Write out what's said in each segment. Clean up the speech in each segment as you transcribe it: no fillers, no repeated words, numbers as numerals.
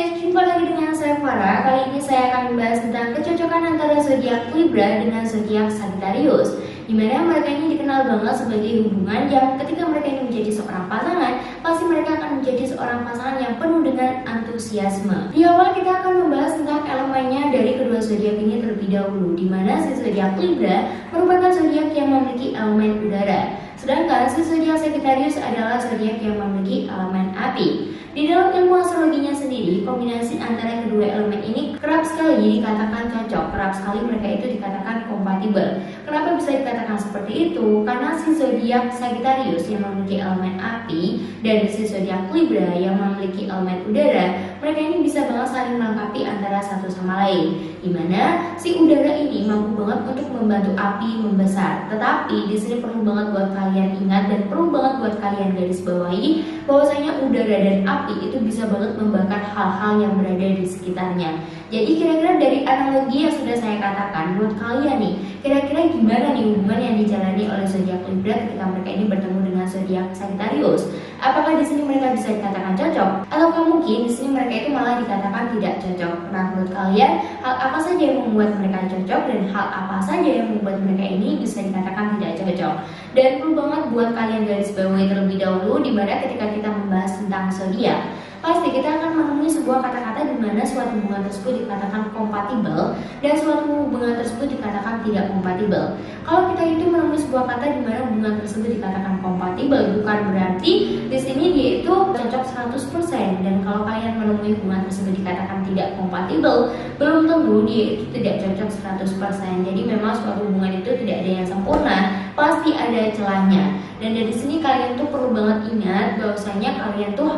guys, jumpa lagi dengan saya Farah. Kali ini saya akan membahas tentang kecocokan antara zodiak Libra dengan zodiak Sagittarius, di mana mereka ini dikenal banget sebagai hubungan yang ketika mereka ini menjadi seorang pasangan, pasti mereka akan menjadi seorang pasangan yang penuh dengan antusiasme. Di awal kita akan membahas tentang elemennya dari kedua zodiak ini terlebih dahulu, di mana si zodiak Libra merupakan zodiak yang memiliki elemen udara, sedangkan si zodiak Sagittarius adalah zodiak yang memiliki elemen api. Di dalam ilmu astrologinya sendiri, kombinasi antara kedua elemen ini kerap sekali dikatakan cocok, kerap sekali mereka itu dikatakan kompatibel. Kenapa bisa dikatakan seperti itu? Karena si zodiak Sagittarius yang memiliki elemen api dan si zodiak Libra yang memiliki elemen udara, mereka ini bisa banget saling melengkapi antara satu sama lain. Dimana si udara ini mampu banget untuk membantu api membesar. Tetapi di sini perlu banget buat kalian ingat dan perlu banget buat kalian garis bawahi bahwasanya udara dan api itu bisa banget membakar hal-hal yang berada di sekitarnya. Jadi kira-kira dari analogi yang sudah saya katakan buat kalian nih, kira-kira gimana nih hubungan yang dijalani oleh zodiak Libra ketika mereka ini bertemu dengan zodiak Sagittarius? Apakah di sini mereka bisa dikatakan cocok, ataukah mungkin di sini mereka itu malah dikatakan tidak cocok? Nah, menurut kalian hal apa saja yang membuat mereka cocok dan hal apa saja yang membuat mereka ini bisa dikatakan tidak cocok? Dan perlu banget buat kalian garis bawahi terlebih dahulu, di mana ketika kita membahas tentang zodiak, pasti kita akan menemui sebuah kata-kata di mana suatu hubungan tersebut dikatakan kompatibel dan suatu hubungan tersebut dikatakan tidak kompatibel. Kalau kita itu menemui sebuah kata di mana hubungan tersebut dikatakan kompatibel, bukan berarti di sini dia itu cocok 100%. Dan kalau kalian menemui hubungan tersebut dikatakan tidak kompatibel, belum tentu dia itu tidak cocok 100%. Jadi memang suatu hubungan itu tidak ada yang sempurna, pasti ada celahnya. Dan dari sini kalian tuh perlu banget ingat bahwasanya kalian tuh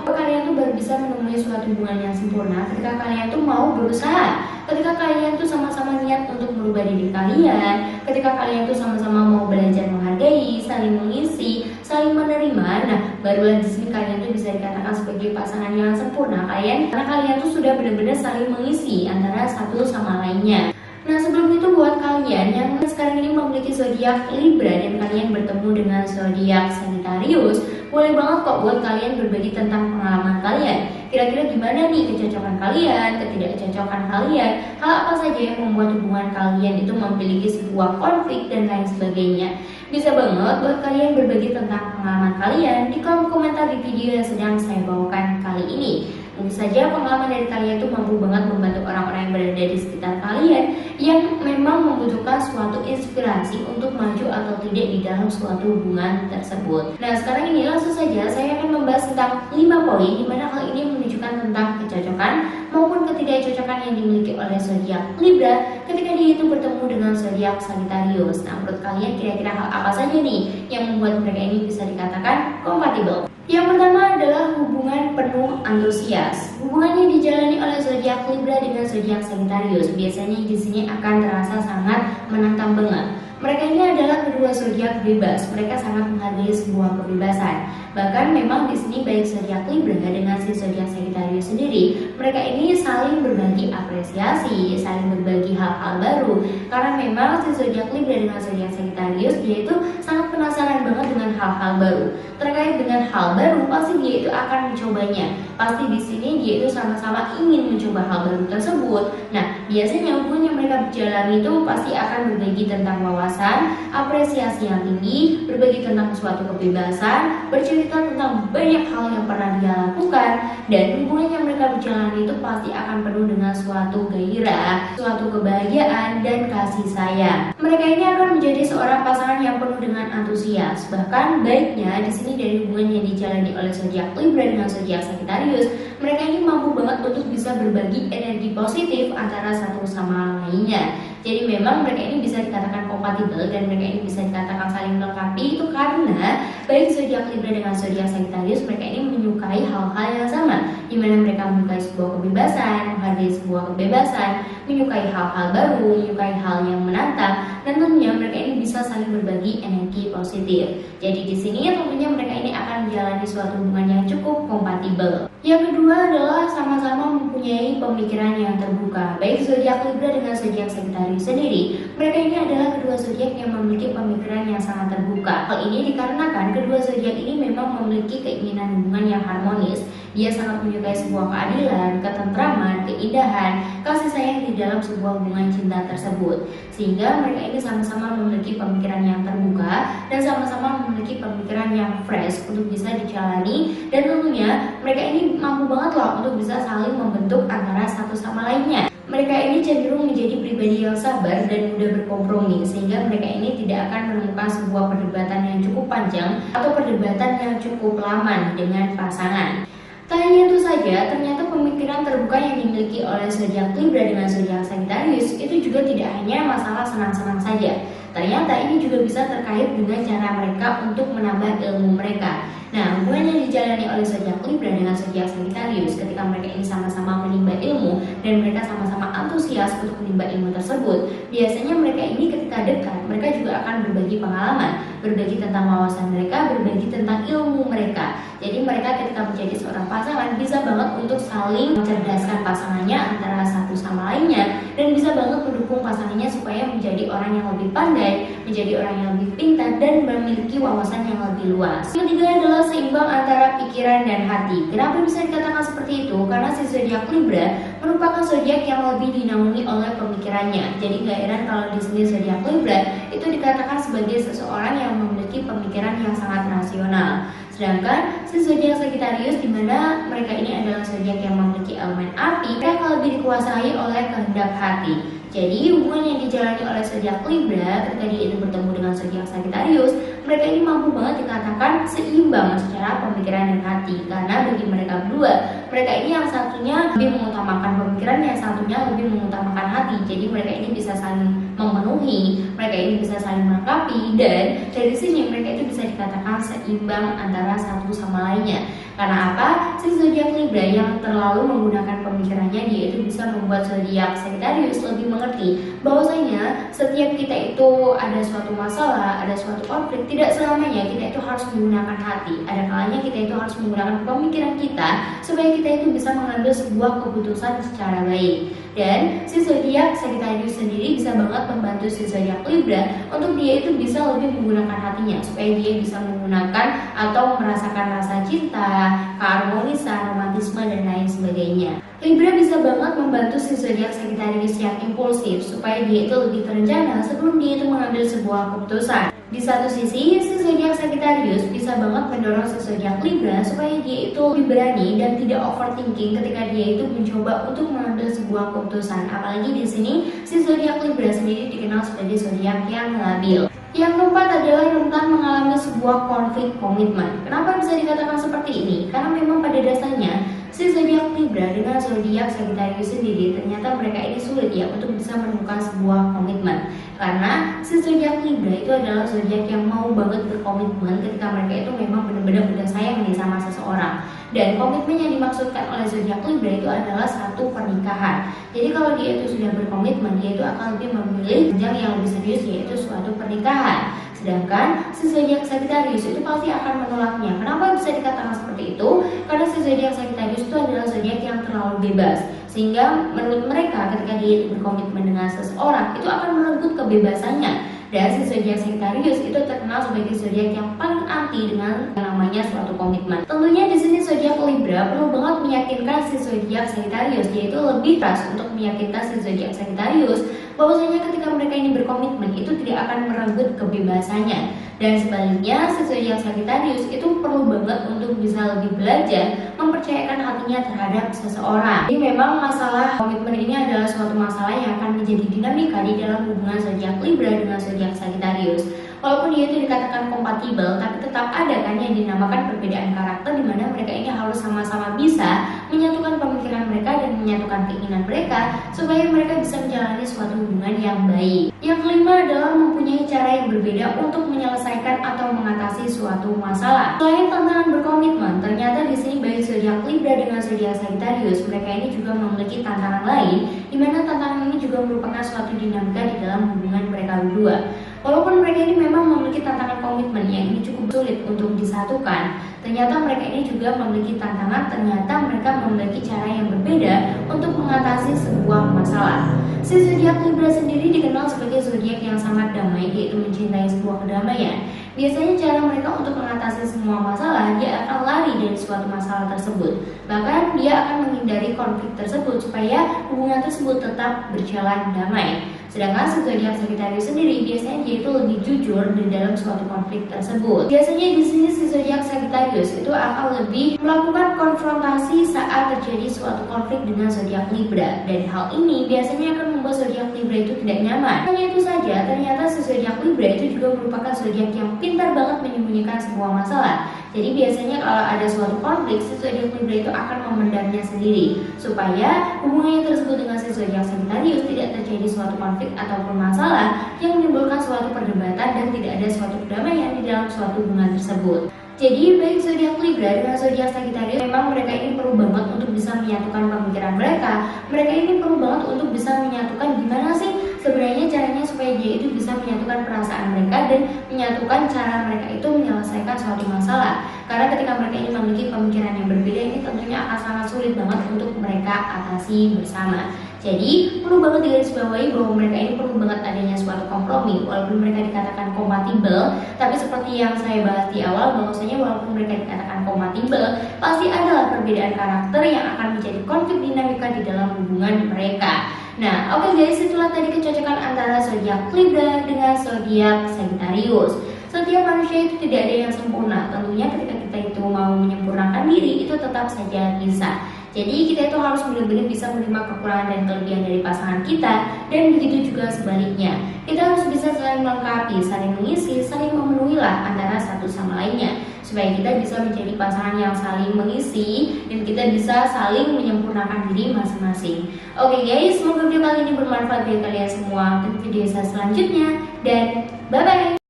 baru bisa menemui suatu hubungan yang sempurna ketika kalian tuh mau berusaha, ketika kalian tuh sama-sama niat untuk merubah diri kalian, ketika kalian tuh sama-sama mau belajar menghargai, saling mengisi, saling menerima. Nah, barulah di sini kalian tuh bisa dikatakan sebagai pasangan yang sempurna karena kalian tuh sudah benar-benar saling mengisi antara satu sama lainnya. Nah, sebelum itu buat kalian yang sekarang ini memiliki zodiak Libra dan kalian bertemu dengan zodiak Sagittarius, boleh banget kok buat kalian berbagi tentang pengalaman kalian. Kira-kira gimana nih kecocokan kalian, ketidakcocokan kalian, hal apa saja yang membuat hubungan kalian itu memiliki sebuah konflik dan lain sebagainya. Bisa banget buat kalian berbagi tentang pengalaman kalian di kolom komentar di video yang sedang saya bawakan kali ini. Mungkin saja pengalaman dari kalian itu mampu banget membantu orang-orang yang berada di sekitar kalian yang memang membutuhkan suatu inspirasi untuk maju atau tidak di dalam suatu hubungan tersebut. Nah, sekarang ini langsung saja saya akan membahas tentang 5 poin di mana hal ini menunjukkan tentang kecocokan maupun ketidakcocokan yang dimiliki oleh zodiak Libra ketika dia itu bertemu dengan zodiak Sagittarius. Nah, menurut kalian kira-kira hal apa saja nih yang membuat mereka ini bisa dikatakan kompatibel? Yang pertama adalah hubungan penuh antusias. Hubungan yang dijalani oleh zodiak Libra dengan zodiak Sagittarius biasanya di sini akan terasa sangat menantang banget. Mereka ini adalah kedua zodiak bebas. Mereka sangat menghargai sebuah kebebasan. Bahkan memang di sini baik zodiak Libra dengan si zodiak Sagittarius sendiri, mereka ini saling berbagi apresiasi, saling berbagi hal-hal baru. Karena memang si zodiak Libra dengan zodiak Sagittarius dia itu sangat penasaran banget dengan hal-hal baru. Terkait dengan hal baru, pasti dia itu akan mencobanya. Pasti di sini dia itu sama-sama ingin mencoba hal baru tersebut. Nah, biasanya hubungan yang mereka berjalan itu pasti akan berbagi tentang wawasan, apresiasi yang tinggi, berbagi tentang suatu kebebasan, bercerita tentang banyak hal yang pernah dia lakukan, dan hubungan yang mereka berjalan itu pasti akan penuh dengan suatu gairah, suatu kebahagiaan, dan kasih sayang. Mereka ini akan menjadi seorang pasangan yang penuh dengan antusias. Bahkan baiknya di sini dari hubungan yang dijalani oleh zodiak Libra dengan zodiak Sagittarius, mereka ini mampu banget untuk bisa berbagi energi positif antara satu sama lainnya. Jadi memang mereka ini bisa dikatakan kompatibel dan mereka ini bisa dikatakan saling melengkapi itu karena baik zodiak Libra dengan zodiak Sagittarius mereka ini menyukai hal-hal yang sama, di mana mereka menyukai sebuah kebebasan, menghargai sebuah kebebasan, menyukai hal-hal baru, menyukai hal yang menantang, dan tentunya mereka ini bisa saling berbagi energi positif. Jadi di sini tentunya mereka ini akan menjalani suatu hubungan yang cukup kompatibel. Yang kedua adalah sama-sama mempunyai pemikiran yang terbuka. Baik zodiak Libra dengan zodiak Sagittarius sendiri, mereka ini adalah kedua zodiak yang memiliki pemikiran yang sangat terbuka. Hal ini dikarenakan kedua zodiak ini memang memiliki keinginan hubungan yang harmonis, Dia sangat menyukai sebuah keadilan, ketentraman, keindahan, kasih sayang di dalam sebuah hubungan cinta tersebut. Sehingga mereka ini sama-sama memiliki pemikiran yang terbuka dan sama-sama memiliki pemikiran yang fresh untuk bisa dijalani, dan tentunya mereka ini mampu banget loh untuk bisa saling membentuk antara satu sama lainnya. Mereka ini cenderung menjadi pribadi yang sabar dan mudah berkompromi, sehingga mereka ini tidak akan menemukan sebuah perdebatan yang cukup panjang atau perdebatan yang cukup lama dengan pasangan. Tak hanya itu saja, ternyata pemikiran terbuka yang dimiliki oleh zodiak Libra dengan zodiak Sagittarius itu juga tidak hanya masalah senang-senang saja. Ternyata ini juga bisa terkait dengan cara mereka untuk menambah ilmu mereka. Nah, hubungan yang dijalani oleh zodiak Libra dengan zodiak Sagittarius ketika mereka ini sama-sama menimba ilmu dan mereka sama-sama antusias untuk menimba ilmu tersebut, biasanya mereka ini ketika dekat, mereka juga akan berbagi pengalaman, berbagi tentang wawasan mereka, berbagi tentang ilmu mereka. Jadi mereka ketika menjadi seorang pasangan bisa banget untuk saling mencerdaskan pasangannya antara satu sama lainnya, dan bisa banget mendukung pasangannya supaya menjadi orang yang lebih pandai, menjadi orang yang lebih pintar, dan memiliki wawasan yang lebih luas. Yang ketiga adalah seimbang antara pikiran dan hati. Kenapa bisa dikatakan seperti itu? Karena si zodiak Libra merupakan zodiak yang lebih dinaungi oleh pemikirannya. Jadi gak heran kalau di sini zodiak Libra itu dikatakan sebagai seseorang yang memiliki pemikiran yang sangat rasional. Sedangkan si zodiak Sagittarius, di mana mereka ini adalah zodiak yang memiliki elemen api, mereka lebih dikuasai oleh kehendak hati. Jadi hubungan yang dijalani oleh zodiak Libra ketika dia itu bertemu dengan zodiak Sagittarius, mereka ini mampu banget dikatakan seimbang secara pemikiran dan hati. Karena bagi mereka berdua, mereka ini yang satunya lebih mengutamakan pemikiran, yang satunya lebih mengutamakan hati. Jadi mereka ini bisa saling memenuhi, mereka ini bisa saling melengkapi, dan dari sini mereka itu bisa dikatakan seimbang antara satu sama lainnya. Karena apa? Si zodiak Libra yang terlalu menggunakan pemikirannya, dia itu bisa membuat zodiak Sagittarius lebih mengerti bahwasanya setiap kita itu ada suatu masalah, ada suatu konflik, tidak selamanya kita itu harus menggunakan hati. Ada kalanya kita itu harus menggunakan pemikiran kita supaya kita itu bisa mengambil sebuah keputusan secara baik. Dan si zodiak Sagittarius sendiri bisa banget membantu si zodiak Libra untuk dia itu bisa lebih menggunakan hatinya supaya dia bisa menggunakan atau merasakan rasa cinta, keharmonisan, romantisme, dan lain sebagainya. Libra bisa banget membantu si zodiak Sagittarius yang impulsif supaya dia itu lebih terencana sebelum dia itu mengambil sebuah keputusan. Di satu sisi, si zodiak Sagittarius bisa banget mendorong si zodiak Libra supaya dia itu lebih berani dan tidak overthinking ketika dia itu mencoba untuk mengambil sebuah keputusan. Apalagi di sini, si zodiak Libra sendiri dikenal sebagai zodiak yang labil. Yang keempat adalah rentan mengalami sebuah konflik komitmen. Kenapa bisa dikatakan seperti ini? Karena memang pada dasarnya si zodiak Libra dengan zodiak Sagittarius sendiri ternyata mereka ini sulit ya untuk bisa menemukan sebuah komitmen. Karena si zodiak Libra itu adalah zodiak yang mau banget berkomitmen ketika mereka itu memang benar-benar udah sayang nih sama seseorang. Dan komitmen yang dimaksudkan oleh zodiak Libra itu adalah satu pernikahan. Jadi kalau dia itu sudah berkomitmen, dia itu akan lebih memilih jenjang yang lebih serius, yaitu suatu pernikahan. Sedangkan si zodiak Sagittarius itu pasti akan menolaknya. Kenapa bisa dikatakan seperti itu? Karena si zodiak Sagittarius itu adalah zodiak yang terlalu bebas, sehingga menurut mereka ketika dia berkomitmen dengan seseorang itu akan merenggut kebebasannya. Dan si zodiak Sagittarius itu terkenal sebagai zodiak yang paling anti dengan yang namanya suatu komitmen. Tentunya di sini zodiak Libra perlu banget meyakinkan si zodiak Sagittarius, yaitu lebih keras untuk meyakinkan si zodiak Sagittarius bahwasanya ketika mereka ini berkomitmen itu tidak akan merenggut kebebasannya. Dan sebaliknya si zodiak Sagittarius itu perlu banget untuk bisa lebih belajar mempercayakan hatinya terhadap seseorang. Jadi memang masalah komitmen ini adalah suatu masalah yang akan menjadi dinamika di dalam hubungan zodiak Libra dengan zodiak Sagittarius. Walaupun dia itu dikatakan kompatibel, tapi tetap ada kan yang dinamakan perbedaan karakter, di mana mereka ini harus sama-sama bisa menyatukan pemikiran mereka dan menyatukan keinginan mereka supaya mereka bisa menjalani suatu hubungan yang baik. Yang kelima adalah mempunyai cara yang berbeda untuk menyelesaikan atau mengatasi suatu masalah. Selain tantangan berkomitmen, ternyata di sini baik zodiak Libra dengan zodiak Sagittarius, mereka ini juga memiliki tantangan lain, di mana tantangan ini juga merupakan suatu dinamika di dalam hubungan mereka berdua. Walaupun mereka ini memang memiliki tantangan komitmen yang ini cukup sulit untuk disatukan, ternyata mereka ini juga memiliki tantangan, ternyata mereka memiliki cara yang berbeda untuk mengatasi sebuah masalah. Si zodiak Libra sendiri dikenal sebagai zodiak yang sangat damai, yaitu mencintai sebuah kedamaian. Biasanya cara mereka untuk mengatasi semua masalah, dia akan lari dari suatu masalah tersebut. Bahkan dia akan menghindari konflik tersebut supaya hubungan tersebut tetap berjalan damai. Sedangkan zodiak Sagittarius sendiri biasanya dia itu lebih jujur di dalam suatu konflik tersebut. Biasanya di sini zodiak Sagittarius itu akan lebih melakukan konfrontasi saat terjadi suatu konflik dengan zodiak Libra, dan hal ini biasanya akan membuat zodiak Libra itu tidak nyaman. Hanya itu saja, ternyata zodiak Libra itu juga merupakan zodiak yang pintar banget menyembunyikan sebuah masalah. Jadi biasanya kalau ada suatu konflik, zodiak Libra itu akan memendamnya sendiri supaya hubungannya tersebut dengan zodiak Sagittarius tidak terjadi suatu konflik ataupun masalah yang menimbulkan suatu perdebatan dan tidak ada suatu kedamaian di dalam suatu hubungan tersebut. Jadi baik zodiak Libra dengan zodiak Sagittarius, memang mereka ini perlu banget untuk bisa menyatukan pemikiran mereka. Mereka ini perlu banget untuk bisa menyatukan gimana sih sebenarnya caranya supaya dia itu bisa menyatukan perasaan mereka dan menyatukan cara mereka itu menyelesaikan suatu masalah. Karena ketika mereka ini memiliki pemikiran yang berbeda, ini tentunya akan sangat sulit banget untuk mereka atasi bersama. Jadi perlu banget digarisbawahi bahwa mereka ini perlu banget adanya suatu kompromi. Walaupun mereka dikatakan kompatibel, tapi seperti yang saya bahas di awal, bahwasanya walaupun mereka dikatakan kompatibel, pasti adalah perbedaan karakter yang akan menjadi konflik dinamika di dalam hubungan mereka. Nah, oke guys, itulah tadi kecocokan antara zodiak Libra dengan zodiak Sagittarius. Setiap manusia itu tidak ada yang sempurna. Tentunya ketika kita itu mau menyempurnakan diri, itu tetap saja bisa. Jadi kita itu harus benar-benar bisa menerima kekurangan dan kelebihan dari pasangan kita, dan begitu juga sebaliknya. Kita harus bisa saling melengkapi, saling mengisi, saling memenuhi lah antara satu sama lainnya, supaya kita bisa menjadi pasangan yang saling mengisi dan kita bisa saling menyempurnakan diri masing-masing. Oke guys, semoga video kali ini bermanfaat bagi kalian semua. Tunggu video saya selanjutnya dan bye-bye.